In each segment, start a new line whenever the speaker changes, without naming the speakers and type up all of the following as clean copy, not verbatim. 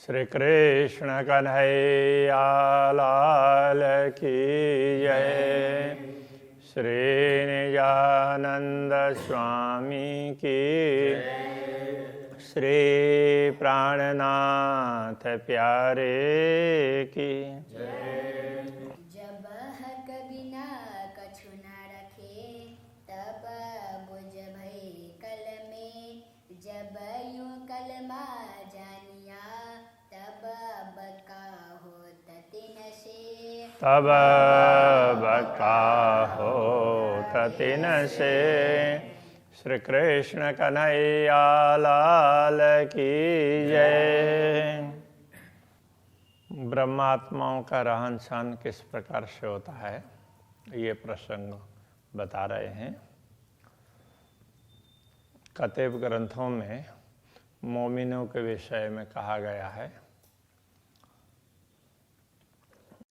श्री कृष्ण कन्हैया लाल की जय। श्री निजानंद स्वामी की श्री प्राणनाथ प्यारे की
जब हक बिना कछु न रखे तब बुझ भई कल में। जब यूं कलमा जानिया तब बका होत तिन से।
तब बका होत तिन से। श्री कृष्ण कन्हैया लाल की जय। ब्रह्मात्माओं का रहन सहन किस प्रकार से होता है, ये प्रसंग बता रहे हैं। कतेब ग्रंथों में मोमिनों के विषय में कहा गया है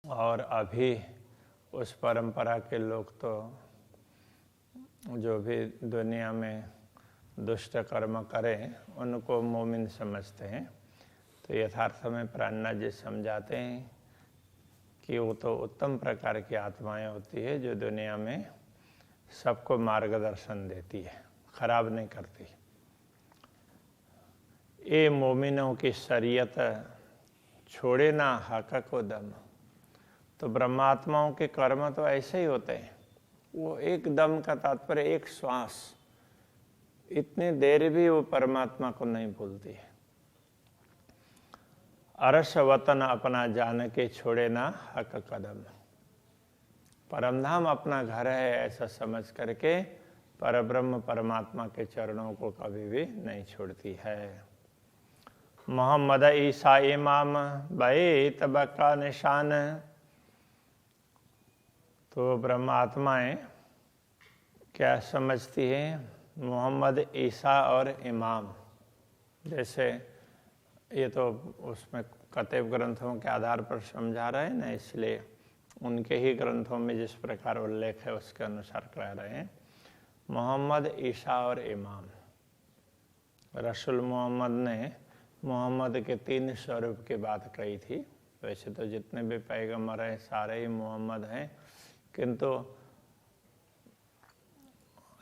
और अभी उस परंपरा के लोग तो जो भी दुनिया में दुष्ट कर्म करें उनको मोमिन समझते हैं। तो यथार्थ में प्राणनाथ जी समझाते हैं कि वो तो उत्तम प्रकार की आत्माएं होती है जो दुनिया में सबको मार्गदर्शन देती है, खराब नहीं करती। ये मोमिनों की शरीयत छोड़े ना हक को दम। तो ब्रह्मात्माओं के कर्म तो ऐसे ही होते हैं। वो एक दम का तात्पर्य एक श्वास, इतनी देर भी वो परमात्मा को नहीं भूलती है। अरस वतन अपना जान के छोड़े ना हक कदम। परमधाम अपना घर है ऐसा समझ करके परब्रह्म परमात्मा के चरणों को कभी भी नहीं छोड़ती है। मोहम्मद ईसा इमाम बैत बका निशान। तो ब्रह्मात्माएं क्या समझती हैं? मोहम्मद ईसा और इमाम, जैसे ये तो उसमें कतेब ग्रंथों के आधार पर समझा रहे हैं ना, इसलिए उनके ही ग्रंथों में जिस प्रकार उल्लेख है उसके अनुसार कह रहे हैं। मोहम्मद ईसा और इमाम। रसूल मोहम्मद ने मोहम्मद के 3 स्वरूप की बात कही थी। वैसे तो जितने भी पैगंबर हैं सारे ही मोहम्मद हैं, किंतु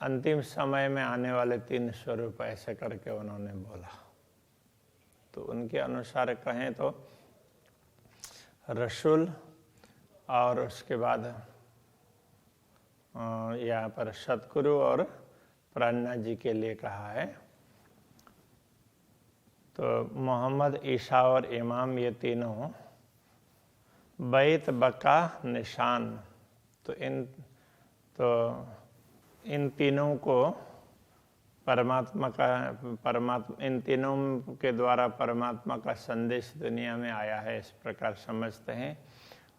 अंतिम समय में आने वाले 3 स्वरूप ऐसे करके उन्होंने बोला। तो उनके अनुसार कहें तो रसूल और उसके बाद यहाँ पर सतगुरु और प्राणनाथ जी के लिए कहा है। तो मोहम्मद ईसा और इमाम ये तीनों बैत बका निशान। तो इन तीनों को इन तीनों के द्वारा परमात्मा का संदेश दुनिया में आया है, इस प्रकार समझते हैं।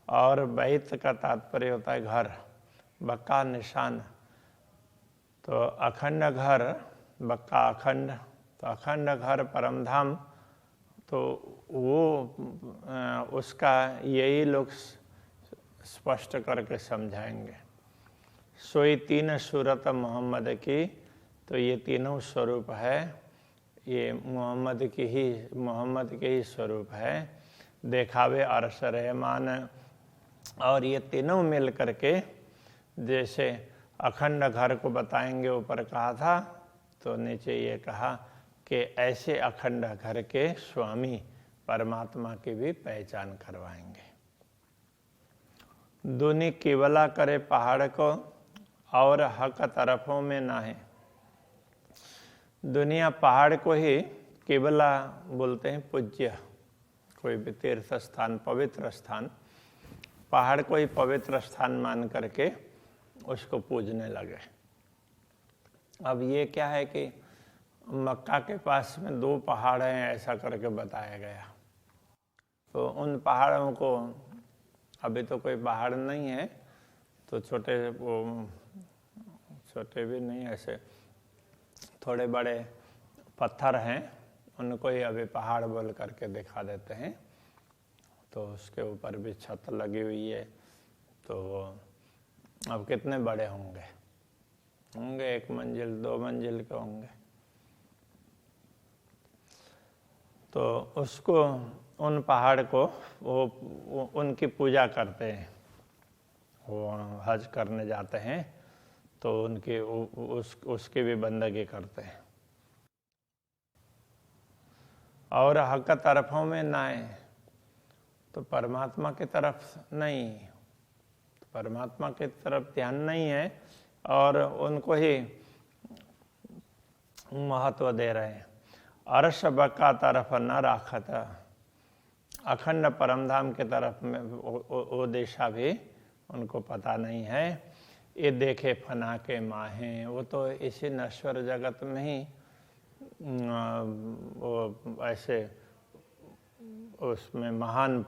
और बैत का तात्पर्य होता है घर, बक्का निशान। तो अखंड घर, बक्का अखंड, तो अखंड घर परमधाम। तो वो उसका यही लोग स्पष्ट करके समझाएंगे। सोई 3 सूरत मोहम्मद की। तो ये तीनों स्वरूप है, ये मोहम्मद के ही स्वरूप है। देखावे अरश रहमान। और ये तीनों मिल करके जैसे अखंड घर को बताएंगे, ऊपर कहा था, तो नीचे ये कहा कि ऐसे अखंड घर के स्वामी परमात्मा की भी पहचान करवाएंगे। दुनी केवला करे पहाड़ को और हक तरफों में ना है। दुनिया पहाड़ को ही केवला बोलते हैं, पूज्य, कोई भी तीर्थ स्थान, पवित्र स्थान, पहाड़ को ही पवित्र स्थान मान करके उसको पूजने लगे। अब ये क्या है कि मक्का के पास में 2 पहाड़ हैं ऐसा करके बताया गया। तो उन पहाड़ों को, अभी तो कोई पहाड़ नहीं है, तो छोटे भी नहीं, ऐसे थोड़े बड़े पत्थर हैं, उनको ही अभी पहाड़ बोल करके दिखा देते हैं। तो उसके ऊपर भी छत लगी हुई है। तो अब कितने बड़े होंगे? 1 मंजिल 2 मंजिल के होंगे। तो उसको उन पहाड़ को वो उनकी पूजा करते हैं। वो हज करने जाते हैं तो उनकी उसकी भी बंदगी करते हैं। और हक तरफों में ना आए तो परमात्मा की तरफ नहीं, परमात्मा की तरफ ध्यान नहीं है और उनको ही महत्व दे रहे हैं। अर्श बका तरफ न राखत, अखंड परमधाम की तरफ में वो दिशा भी उनको पता नहीं है। ये देखे फना के माहें, वो तो इसी नश्वर जगत में ही वो ऐसे उसमें महान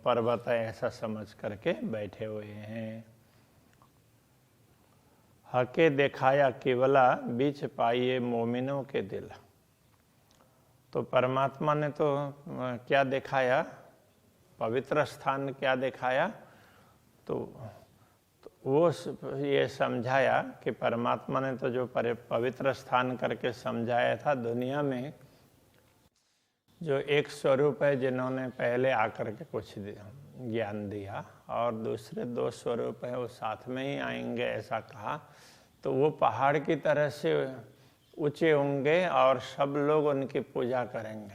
पर्वत है ऐसा समझ करके बैठे हुए हैं। हके दिखाया केवला बीच पाइए मोमिनों के दिल। तो परमात्मा ने तो क्या दिखाया, पवित्र स्थान क्या दिखाया, तो वो ये समझाया कि परमात्मा ने तो जो पवित्र स्थान करके समझाया था, दुनिया में जो एक स्वरूप है जिन्होंने पहले आकर के कुछ ज्ञान दिया और दूसरे दो स्वरूप है वो साथ में ही आएंगे ऐसा कहा, तो वो पहाड़ की तरह से ऊंचे होंगे और सब लोग उनकी पूजा करेंगे,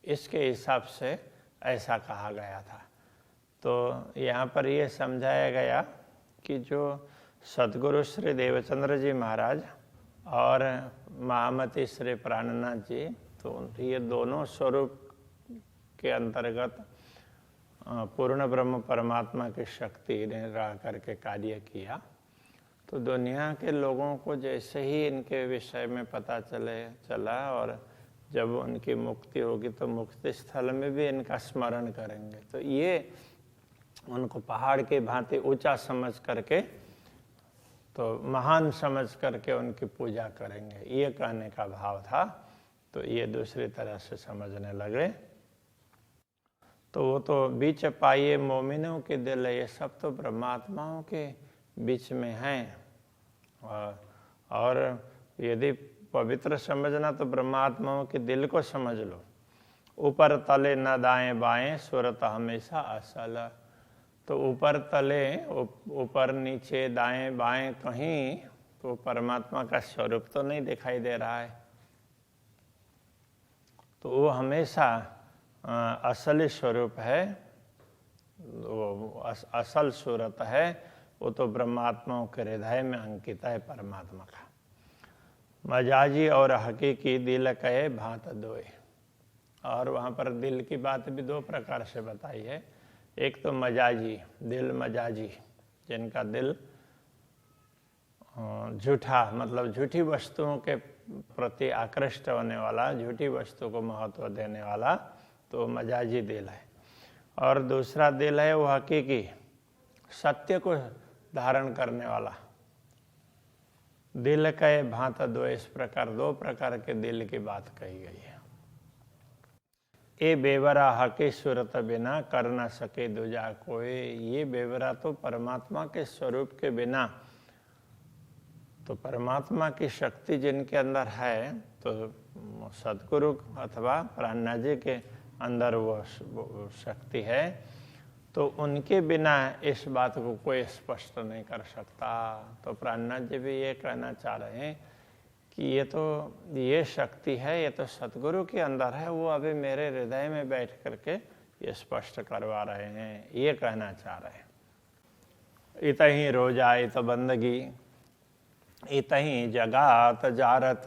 इसके हिसाब से ऐसा कहा गया था। तो यहाँ पर ये समझाया गया कि जो सद्गुरु श्री देवचंद्र जी महाराज और महामती श्री प्राणनाथ जी, तो ये दोनों स्वरूप के अंतर्गत पूर्ण ब्रह्म परमात्मा की शक्ति ने रह करके कार्य किया। तो दुनिया के लोगों को जैसे ही इनके विषय में पता चला और जब उनकी मुक्ति होगी तो मुक्ति स्थल में भी इनका स्मरण करेंगे। तो ये उनको पहाड़ के भांति ऊंचा समझ करके, तो महान समझ करके उनकी पूजा करेंगे, ये कहने का भाव था। तो ये दूसरी तरह से समझने लगे। तो वो तो बीच पाइए मोमिनों के दिल, ये सब तो ब्रह्मात्माओं के बीच में हैं। और यदि पवित्र समझना तो ब्रह्मात्माओं के दिल को समझ लो। ऊपर तले न दाएं बाएं सूरत हमेशा असल। तो ऊपर तले, ऊपर नीचे दाएं बाएं कहीं तो परमात्मा का स्वरूप तो नहीं दिखाई दे रहा है। तो वो हमेशा असली स्वरूप है, वो असल सूरत है, वो तो ब्रह्मात्माओं के हृदय में अंकित है परमात्मा का। मजाजी और हकीकी दिल कहे भांत दोए। और वहाँ पर दिल की बात भी दो प्रकार से बताई है। एक तो मजाजी, दिल मजाजी, जिनका दिल झूठा, मतलब झूठी वस्तुओं के प्रति आकृष्ट होने वाला, झूठी वस्तु को महत्व देने वाला, तो मजाजी दिल है। और दूसरा दिल है वो हकीकी, सत्य को धारण करने वाला। दिल कहे भांत दो, इस प्रकार दो प्रकार के दिल की बात कही गई है। ए बेवरा हकी सूरत बिना कर न सके दूजा कोई। ये बेवरा तो परमात्मा के स्वरूप के बिना, तो परमात्मा की शक्ति जिनके अंदर है, तो सद्गुरु अथवा प्राणनाथ जी के अंदर वो शक्ति है, तो उनके बिना इस बात को कोई स्पष्ट नहीं कर सकता। तो प्राणनाथ जी भी ये कहना चाह रहे हैं कि ये शक्ति है, ये तो सद्गुरु के अंदर है, वो अभी मेरे हृदय में बैठ करके ये स्पष्ट करवा रहे हैं, ये कहना चाह रहे हैं। इत ही रोजा इत बंदगी, इत ही जगात जारत।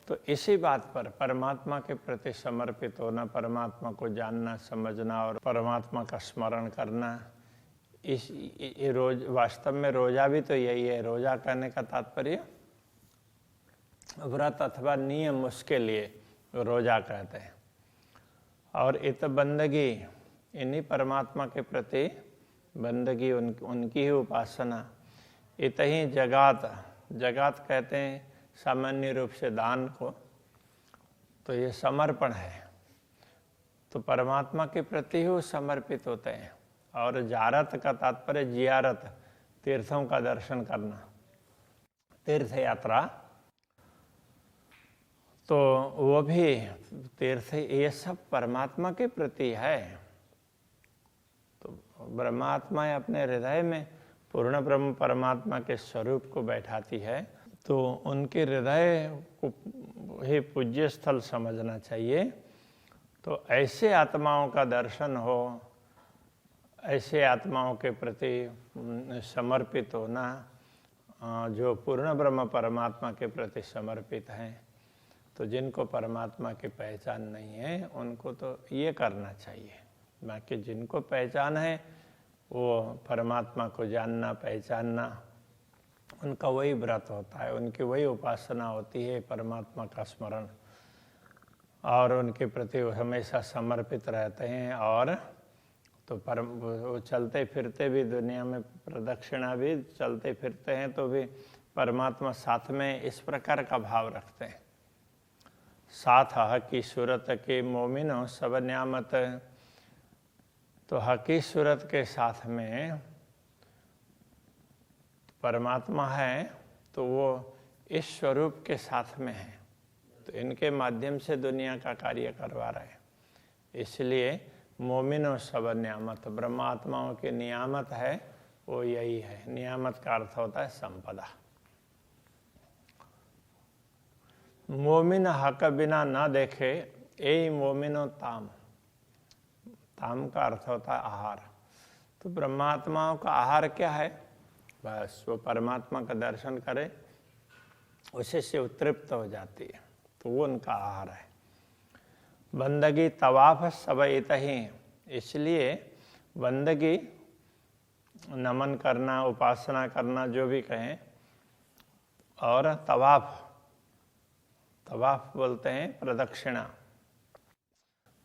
तो इसी बात पर परमात्मा के प्रति समर्पित होना, परमात्मा को जानना समझना और परमात्मा का स्मरण करना, ये रोज वास्तव में रोजा भी तो यही है। रोजा कहने का तात्पर्य व्रत अथवा नियम, उसके लिए रोजा कहते हैं। और इत बंदगी, इन्हीं परमात्मा के प्रति बंदगी, उनकी ही उपासना। इत ही जगात, जगात कहते हैं सामान्य रूप से दान को, तो ये समर्पण है, तो परमात्मा के प्रति ही समर्पित होते हैं। और जारत का तात्पर्य जियारत, तीर्थों का दर्शन करना, तीर्थ यात्रा। तो वो भी तीर्थ, ये सब परमात्मा के प्रति है। तो ब्रह्मात्मा अपने हृदय में पूर्ण ब्रह्म परमात्मा के स्वरूप को बैठाती है, तो उनके हृदय को ही पूज्य स्थल समझना चाहिए। तो ऐसे आत्माओं का दर्शन हो, ऐसे आत्माओं के प्रति समर्पित होना, जो पूर्ण ब्रह्म परमात्मा के प्रति समर्पित हैं, तो जिनको परमात्मा की पहचान नहीं है उनको तो ये करना चाहिए। बाकी जिनको पहचान है वो परमात्मा को जानना, पहचानना, उनका वही व्रत होता है, उनकी वही उपासना होती है, परमात्मा का स्मरण, और उनके प्रति वो हमेशा समर्पित रहते हैं। और तो वो चलते फिरते भी दुनिया में प्रदक्षिणा भी चलते फिरते हैं तो भी परमात्मा साथ में इस प्रकार का भाव रखते हैं। साथ हकी सूरत के मोमिनो सब न्यामत, तो हकी सूरत के साथ में परमात्मा है तो वो इस स्वरूप के साथ में है, तो इनके माध्यम से दुनिया का कार्य करवा रहे हैं। इसलिए मोमिनो सब नियामत, ब्रह्मात्माओं के नियामत है वो यही है। नियामत का अर्थ होता है संपदा। मोमिन हक बिना ना देखे यही मोमिनो ताम, ताम का अर्थ होता है आहार। तो ब्रह्मात्माओं का आहार क्या है? बस वो परमात्मा का दर्शन करे, उसी से तृप्त हो जाती है, तो वो उनका आहार है। बंदगी तवाफ सब इतही, इसलिए बंदगी नमन करना, उपासना करना, जो भी कहें, और तवाफ, तवाफ बोलते हैं प्रदक्षिणा,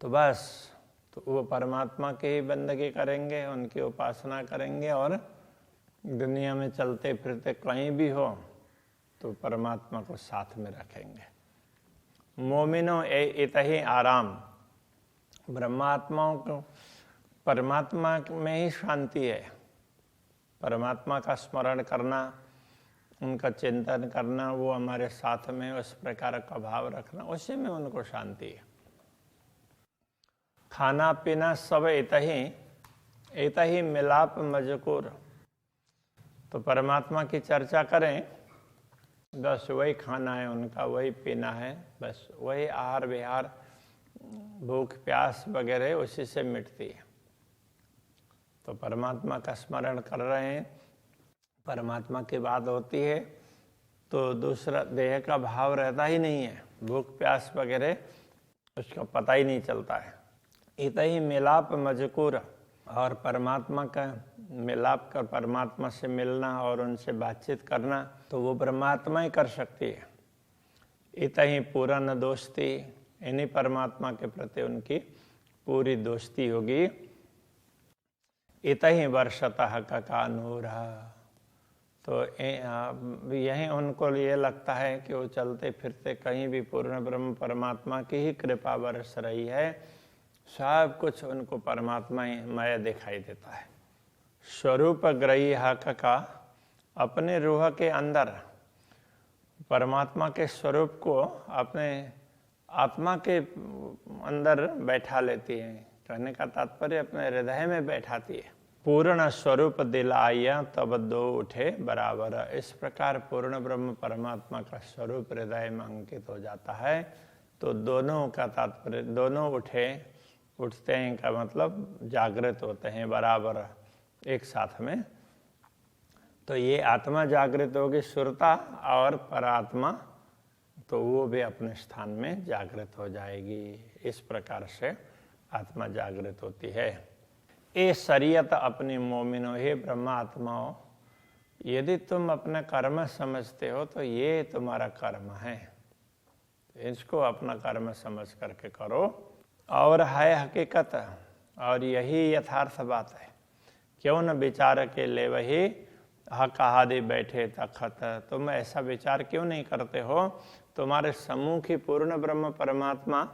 तो बस तो वो परमात्मा की ही बंदगी करेंगे, उनकी उपासना करेंगे, और दुनिया में चलते फिरते कहीं भी हो तो परमात्मा को साथ में रखेंगे। मोमिनो इतही आराम, ब्रह्मात्माओं को परमात्मा में ही शांति है। परमात्मा का स्मरण करना, उनका चिंतन करना, वो हमारे साथ में उस प्रकार का भाव रखना, उसी में उनको शांति है। खाना पीना सब इतही मिलाप मजकूर, तो परमात्मा की चर्चा करें, बस वही खाना है उनका, वही पीना है, बस वही आहार विहार, भूख प्यास वगैरह उसी से मिटती है। तो परमात्मा का स्मरण कर रहे हैं, परमात्मा की बात होती है तो दूसरा देह का भाव रहता ही नहीं है, भूख प्यास वगैरह उसका पता ही नहीं चलता है। इतही मिलाप मजकूर, और परमात्मा का मिलाप कर, परमात्मा से मिलना और उनसे बातचीत करना, तो वो परमात्मा ही कर सकती है। इतही पूरा न दोस्ती, इन्हीं परमात्मा के प्रति उनकी पूरी दोस्ती होगी। इतही वर्षतः का नूर, तो यही उनको ये लगता है कि वो चलते फिरते कहीं भी पूर्ण ब्रह्म परमात्मा की ही कृपा बरस रही है, सब कुछ उनको परमात्मा ही मय दिखाई देता है। स्वरूप ग्रही हक का, अपने रूह के अंदर परमात्मा के स्वरूप को अपने आत्मा के अंदर बैठा लेती है। कहने का तात्पर्य अपने हृदय में बैठाती है। पूर्ण स्वरूप दिलाया तब दो उठे बराबर, इस प्रकार पूर्ण ब्रह्म परमात्मा का स्वरूप हृदय में अंकित हो जाता है, तो दोनों का तात्पर्य, दोनों उठते हैं का मतलब जागृत होते हैं बराबर एक साथ में। तो ये आत्मा जागृत होगी सुरता, और परात्मा तो वो भी अपने स्थान में जागृत हो जाएगी। इस प्रकार से आत्मा जागृत होती है। ये शरीयत अपनी मोमिनो, हे ब्रह्मात्माओं, यदि तुम अपना कर्म समझते हो तो ये तुम्हारा कर्म है, इसको अपना कर्म समझ करके करो। और है हकीकत, और यही यथार्थ बात है। क्यों न विचार के ले वही हक आदि बैठे तखत, तुम ऐसा विचार क्यों नहीं करते हो? तुम्हारे सम्मुख ही पूर्ण ब्रह्म परमात्मा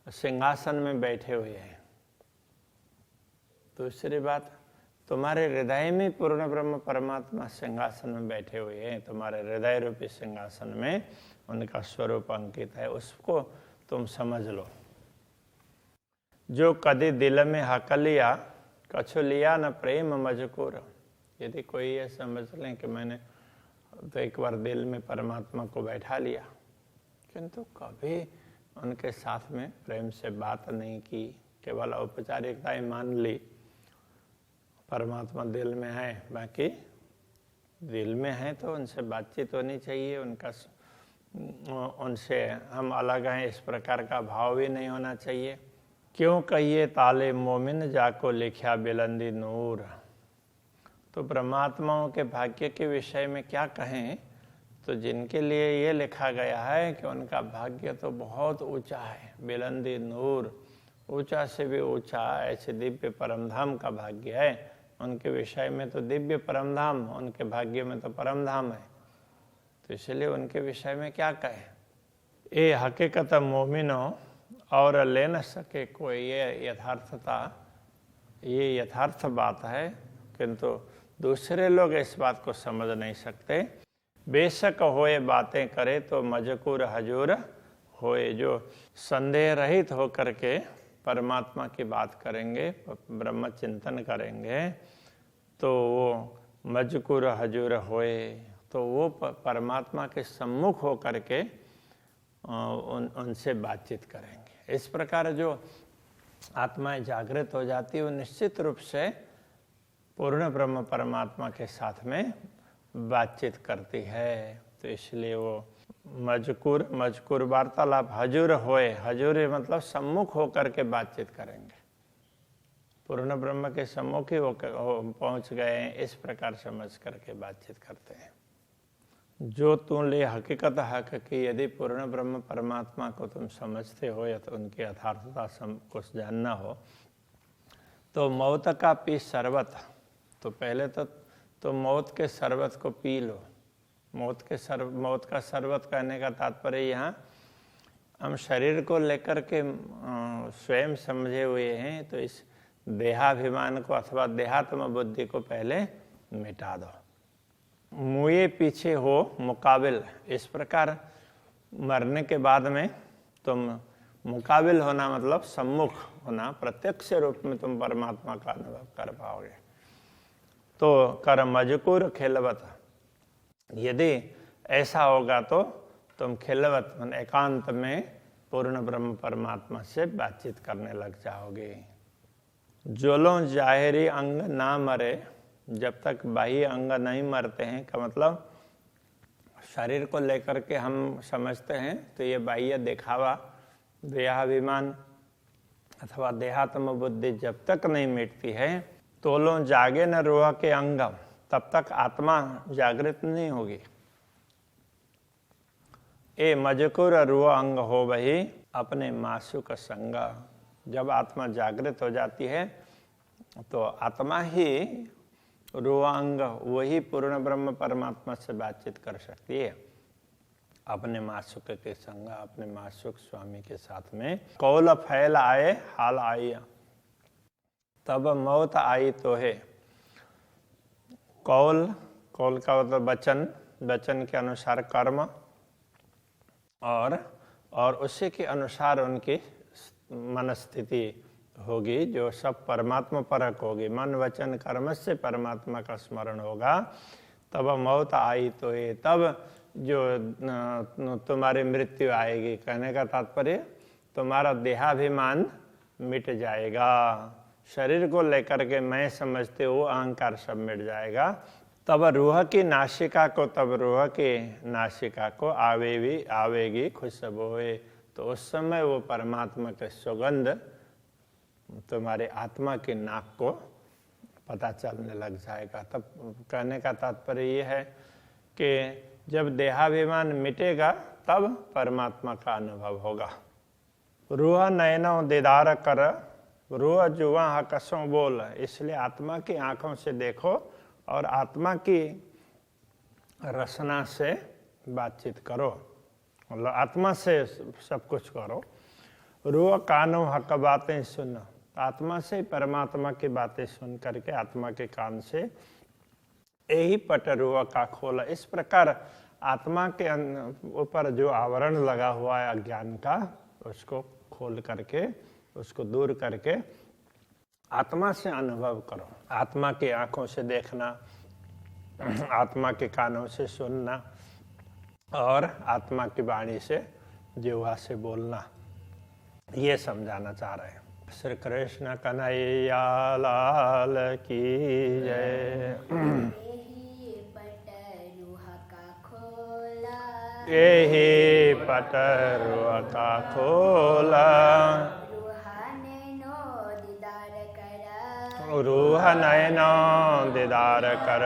सिंहासन में बैठे हुए हैं। दूसरी बात, तुम्हारे हृदय में पूर्ण ब्रह्म परमात्मा सिंहासन में बैठे हुए हैं, तुम्हारे हृदय रूपी सिंहासन में उनका स्वरूप अंकित है, उसको तुम समझ लो। जो कदी दिल में हक लिया कछु लिया न प्रेम मजकूर। यदि कोई ये समझ लें कि मैंने तो एक बार दिल में परमात्मा को बैठा लिया किंतु कभी उनके साथ में प्रेम से बात नहीं की, केवल औपचारिकताएं मान ली, परमात्मा दिल में है, बाकी दिल में है तो उनसे बातचीत होनी चाहिए, उनसे हम अलग हैं इस प्रकार का भाव भी नहीं होना चाहिए। क्यों कहिए ताले मोमिन जाको लिखा बुलंदी नूर। तो परमात्माओं के भाग्य के विषय में क्या कहें, तो जिनके लिए ये लिखा गया है कि उनका भाग्य तो बहुत ऊंचा है, बुलंदी नूर, ऊंचा से भी ऊंचा, ऐसे दिव्य परमधाम का भाग्य है। उनके विषय में तो दिव्य परमधाम, उनके भाग्य में तो परमधाम है, तो इसलिए उनके विषय में क्या कहें। ये हकीकत मोमिनो और ले न सके कोई, ये यथार्थता, ये यथार्थ बात है, किंतु दूसरे लोग इस बात को समझ नहीं सकते। बेशक होए बातें करे तो मजकूर हजूर होए। जो संदेह रहित होकर के परमात्मा की बात करेंगे, ब्रह्म चिंतन करेंगे, तो वो मजकूर हजूर होए, तो वो परमात्मा के सम्मुख होकर के उनसे बातचीत करेंगे। इस प्रकार जो आत्माएं जागृत हो जाती है वो निश्चित रूप से पूर्ण ब्रह्म परमात्मा के साथ में बातचीत करती है। तो इसलिए वो मजकूर वार्तालाप हजूर होए, हजूर मतलब सम्मुख होकर के बातचीत करेंगे, पूर्ण ब्रह्म के सम्मुख ही पहुंच गए हैं, इस प्रकार समझ करके बातचीत करते हैं। जो तुम ले हकीकत हक की, यदि पूर्ण ब्रह्म परमात्मा को तुम समझते हो या तो उनकी यथार्थता कुछ जानना हो, तो मौत का पी शरबत, तो पहले तो मौत के शरबत को पी लो। मौत का शरबत कहने का तात्पर्य यहाँ हम शरीर को लेकर के स्वयं समझे हुए हैं, तो इस देहाभिमान को अथवा देहात्म बुद्धि को पहले मिटा दो। मुए पीछे हो मुकाबिल, इस प्रकार मरने के बाद में तुम मुकाबिल होना मतलब सम्मुख होना, प्रत्यक्ष रूप में तुम परमात्मा का अनुभव कर पाओगे। तो कर मजकूर खिलवत, यदि ऐसा होगा तो तुम खिलवत एकांत में पूर्ण ब्रह्म परमात्मा से बातचीत करने लग जाओगे। जोलों जाहिरी अंग ना मरे, जब तक बाह्य अंग नहीं मरते हैं, का मतलब शरीर को लेकर के हम समझते हैं तो ये बाह्य दिखावा, देहाभिमान अथवा देहात्म बुद्धि जब तक नहीं मिटती है, तोलों जागे न रूह के अंगम, तब तक आत्मा जागृत नहीं होगी। ए मजकूर रूह अंग हो वही अपने मासूक संग, जब आत्मा जागृत हो जाती है तो आत्मा ही रूह अंग, वही पूर्ण ब्रह्म परमात्मा से बातचीत कर सकती है अपने मासूक के संग, अपने मासूक स्वामी के साथ में। कौल फैल आए हाल आई, तब मौत आई तो है। कौल का मतलब वचन के अनुसार कर्म, और उसी के अनुसार उनकी मनस्थिति होगी, जो सब परमात्मा परक होगी। मन वचन कर्म से परमात्मा का स्मरण होगा। तब मौत आई तो ये, तब जो तुम्हारी मृत्यु आएगी, कहने का तात्पर्य तुम्हारा देहाभिमान मिट जाएगा, शरीर को लेकर के मैं समझते हो अहंकार सब मिट जाएगा। तब रूह की नासिका को आवेगी खुशबोए, तो उस समय वो परमात्मा के सुगंध तुम्हारे आत्मा की नाक को पता चलने लग जाएगा। तब कहने का तात्पर्य ये है कि जब देहाभिमान मिटेगा तब परमात्मा का अनुभव होगा। रूह नयनों दीदार कर, रूह जुआ कसों बोल, इसलिए आत्मा की आंखों से देखो और आत्मा की रसना से बातचीत करो, मतलब आत्मा से सब कुछ करो। रूह कानों हक बातें सुनो, आत्मा से परमात्मा की बातें सुन करके आत्मा के कान से यही पटरुआ का खोला। इस प्रकार आत्मा के ऊपर जो आवरण लगा हुआ है अज्ञान का, उसको खोल करके, उसको दूर करके आत्मा से अनुभव करो। आत्मा की आंखों से देखना, आत्मा के कानों से सुनना और आत्मा की वाणी से, जिह्वा से बोलना, ये समझाना चाह रहे हैं। श्री कृष्ण कन्हैया लाल की जय। यही पटरुआ का खोला, रूह नैनो दीदार कर,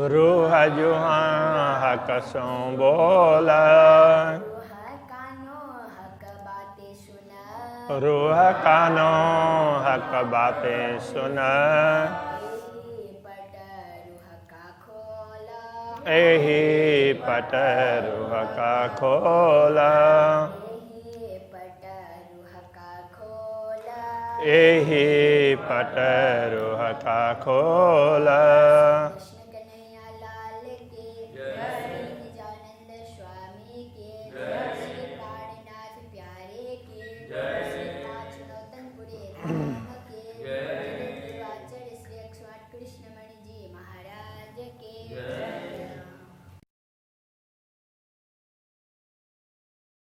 रूह जुहा हकसों बोला, रूह कानो हक बातें सुना, यही पटरुआ का खोला, यही पटरुआ का खोला।